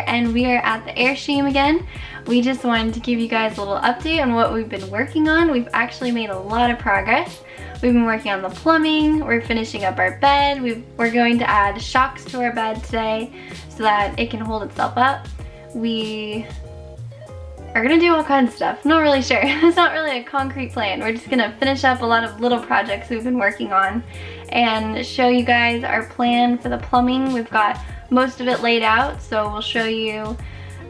and we are at the Airstream again. We just wanted to give you guys a little update on what we've been working on. We've actually made a lot of progress. We've been working on the plumbing, we're finishing up our bed, we're going to add shocks to our bed today so that it can hold itself up. We are gonna do all kinds of stuff. Not really sure. It's not really a concrete plan. We're just gonna finish up a lot of little projects we've been working on and show you guys our plan for the plumbing. We've got most of it laid out, so we'll show you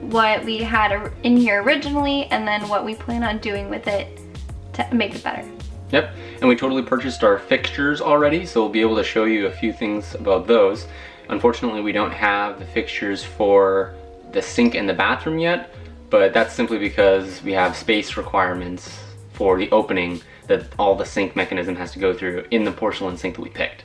what we had in here originally and then what we plan on doing with it to make it better. Yep, and we totally purchased our fixtures already, so we'll be able to show you a few things about those. Unfortunately, we don't have the fixtures for the sink and the bathroom yet, but that's simply because we have space requirements for the opening that all the sink mechanism has to go through in the porcelain sink that we picked.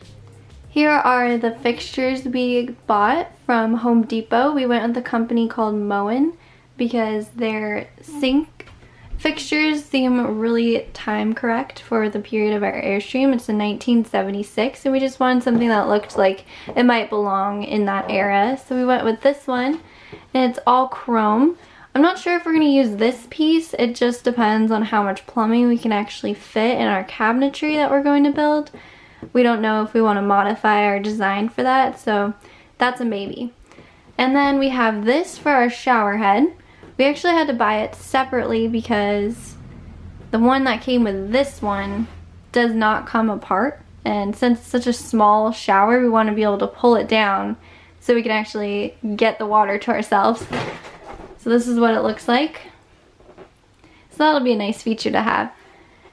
Here are the fixtures we bought from Home Depot. We went with a company called Moen because their sink fixtures seem really time correct for the period of our Airstream. It's in 1976, and we just wanted something that looked like it might belong in that era. So we went with this one, and it's all chrome. I'm not sure if we're going to use this piece. It just depends on how much plumbing we can actually fit in our cabinetry that we're going to build. We don't know if we want to modify our design for that, so that's a maybe. And then we have this for our shower head. We actually had to buy it separately because the one that came with this one does not come apart. And since it's such a small shower, we want to be able to pull it down so we can actually get the water to ourselves. So this is what it looks like. So that'll be a nice feature to have.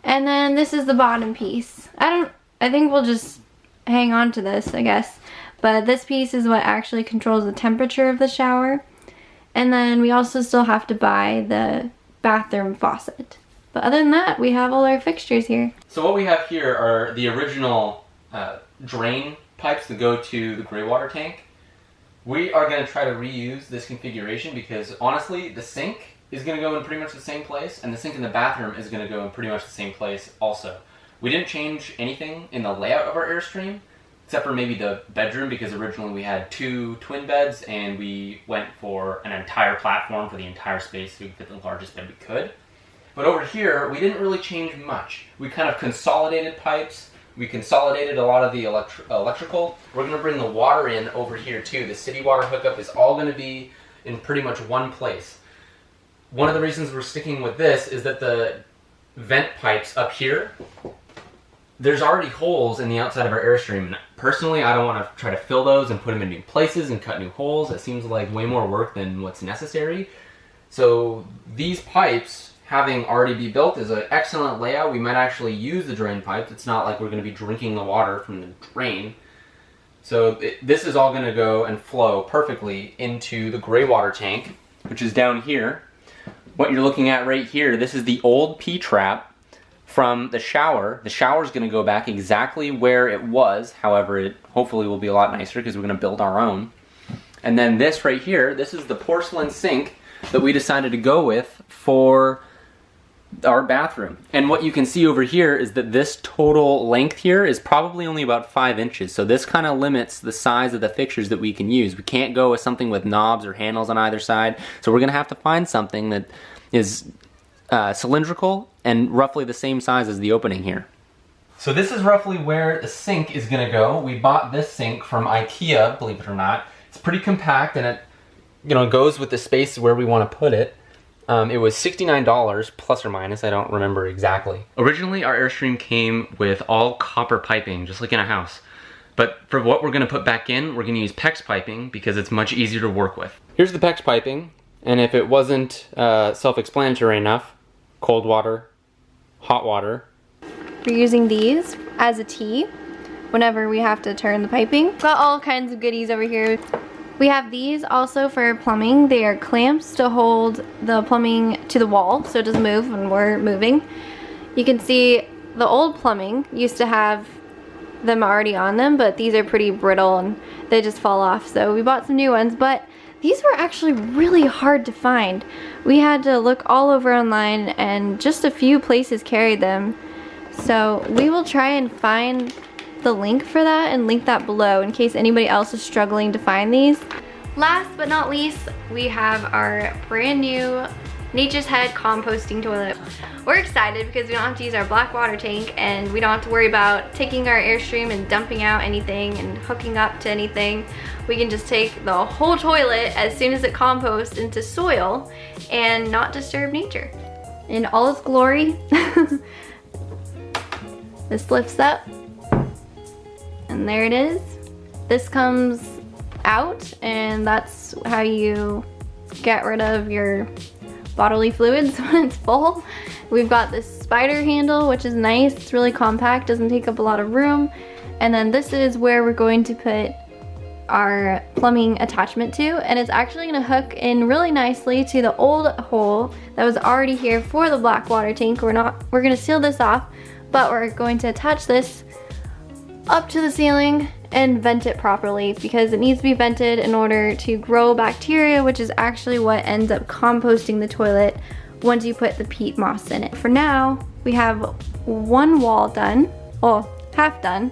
And then this is the bottom piece. I think we'll just hang on to this, I guess. But this piece is what actually controls the temperature of the shower. And then we also still have to buy the bathroom faucet. But other than that, we have all our fixtures here. So what we have here are the original drain pipes that go to the gray water tank. We are going to try to reuse this configuration because honestly, the sink is going to go in pretty much the same place, and the sink in the bathroom is going to go in pretty much the same place also. We didn't change anything in the layout of our Airstream, except for maybe the bedroom, because originally we had 2 twin beds and we went for an entire platform for the entire space so we could fit the largest bed we could. But over here, we didn't really change much. We kind of consolidated pipes. We consolidated a lot of the electrical. We're going to bring the water in over here too. The city water hookup is all going to be in pretty much one place. One of the reasons we're sticking with this is that the vent pipes up here, there's already holes in the outside of our Airstream. Personally, I don't want to try to fill those and put them in new places and cut new holes. It seems like way more work than what's necessary. So these pipes, having already be built, is an excellent layout. We might actually use the drain pipes. It's not like we're going to be drinking the water from the drain. So this is all going to go and flow perfectly into the gray water tank, which is down here. What you're looking at right here, this is the old P-trap from the shower. The shower is going to go back exactly where it was. However, it hopefully will be a lot nicer because we're going to build our own. And then this right here, this is the porcelain sink that we decided to go with for our bathroom. And what you can see over here is that this total length here is probably only about 5 inches. So this kind of limits the size of the fixtures that we can use. We can't go with something with knobs or handles on either side. So we're going to have to find something that is cylindrical and roughly the same size as the opening here. So this is roughly where the sink is going to go. We bought this sink from IKEA, believe it or not. It's pretty compact and it goes with the space where we want to put it. It was $69 plus or minus, I don't remember exactly. Originally our Airstream came with all copper piping, just like in a house. But for what we're going to put back in, we're going to use PEX piping because it's much easier to work with. Here's the PEX piping, and if it wasn't self-explanatory enough, cold water, hot water. We're using these as a T whenever we have to turn the piping. Got all kinds of goodies over here. We have these also for plumbing. They are clamps to hold the plumbing to the wall so it doesn't move when we're moving. You can see the old plumbing used to have them already on them, but these are pretty brittle and they just fall off. So we bought some new ones, but these were actually really hard to find. We had to look all over online and just a few places carried them. So we will try and find the link for that and link that below in case anybody else is struggling to find these. Last but not least, we have our brand new Nature's Head composting toilet. We're excited because we don't have to use our black water tank and we don't have to worry about taking our Airstream and dumping out anything and hooking up to anything. We can just take the whole toilet as soon as it composts into soil and not disturb nature. In all its glory, this lifts up and there it is. This comes out and that's how you get rid of your bodily fluids when it's full. We've got this spider handle, which is nice. It's really compact, doesn't take up a lot of room. And then this is where we're going to put our plumbing attachment to, and it's actually gonna hook in really nicely to the old hole that was already here for the black water tank. We're gonna seal this off, but we're going to attach this up to the ceiling and vent it properly because it needs to be vented in order to grow bacteria, which is actually what ends up composting the toilet once you put the peat moss in it. For now, we have one wall done, well, half done.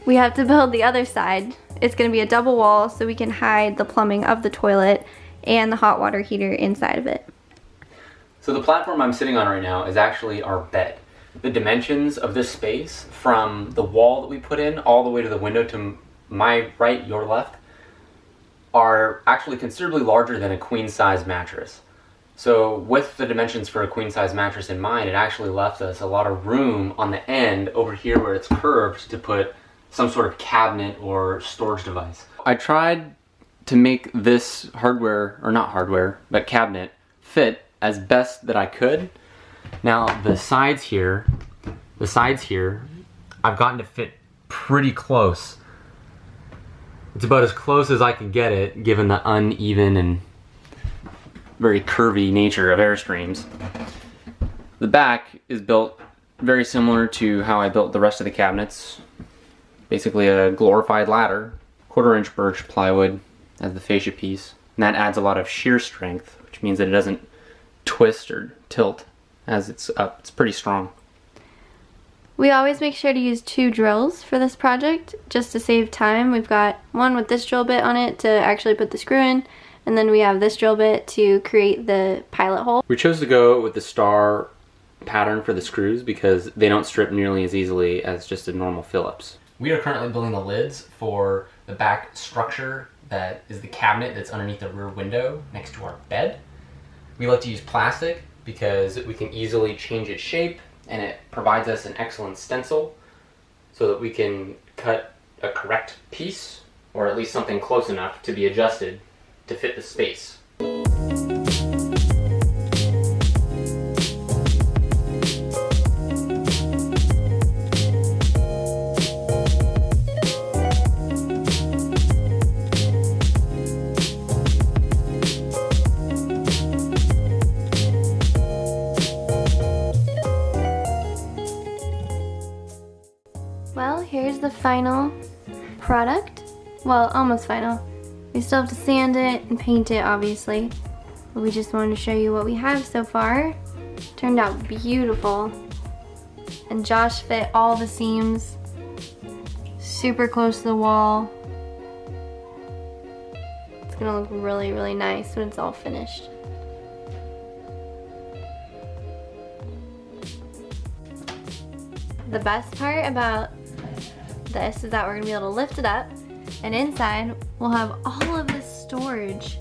We have to build the other side. It's gonna be a double wall so we can hide the plumbing of the toilet and the hot water heater inside of it. So the platform I'm sitting on right now is actually our bed. The dimensions of this space from the wall that we put in all the way to the window to my right, your left, are actually considerably larger than a queen size mattress. So with the dimensions for a queen size mattress in mind, it actually left us a lot of room on the end over here where it's curved to put some sort of cabinet or storage device. I tried to make this hardware, or not hardware, but cabinet fit as best that I could. Now the sides here, I've gotten to fit pretty close. It's about as close as I can get it given the uneven and very curvy nature of Airstreams. The back is built very similar to how I built the rest of the cabinets. Basically a glorified ladder, 1/4 inch birch plywood as the fascia piece. And that adds a lot of shear strength, which means that it doesn't twist or tilt as it's up. It's pretty strong. We always make sure to use 2 drills for this project just to save time. We've got one with this drill bit on it to actually put the screw in, and then we have this drill bit to create the pilot hole. We chose to go with the star pattern for the screws because they don't strip nearly as easily as just a normal Phillips. We are currently building the lids for the back structure that is the cabinet that's underneath the rear window next to our bed. We like to use plastic because we can easily change its shape and it provides us an excellent stencil so that we can cut a correct piece or at least something close enough to be adjusted to fit the space. Well, here's the final product. Well, almost final. We still have to sand it and paint it, obviously. But we just wanted to show you what we have so far. Turned out beautiful. And Josh fit all the seams super close to the wall. It's gonna look really, really nice when it's all finished. The best part about this is that we're gonna be able to lift it up, and inside we'll have all of this storage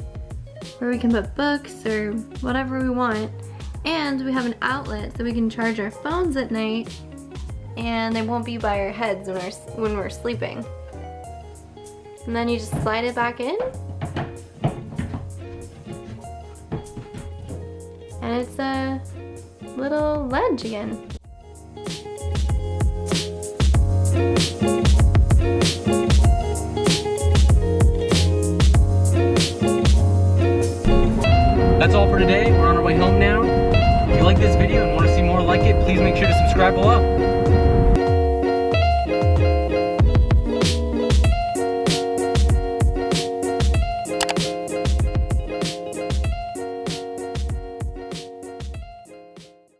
where we can put books or whatever we want, and we have an outlet so we can charge our phones at night and they won't be by our heads when we're sleeping. And then you just slide it back in and it's a little ledge again. That's all for today. We're on our way home now. If you like this video and want to see more like it, please make sure to subscribe below.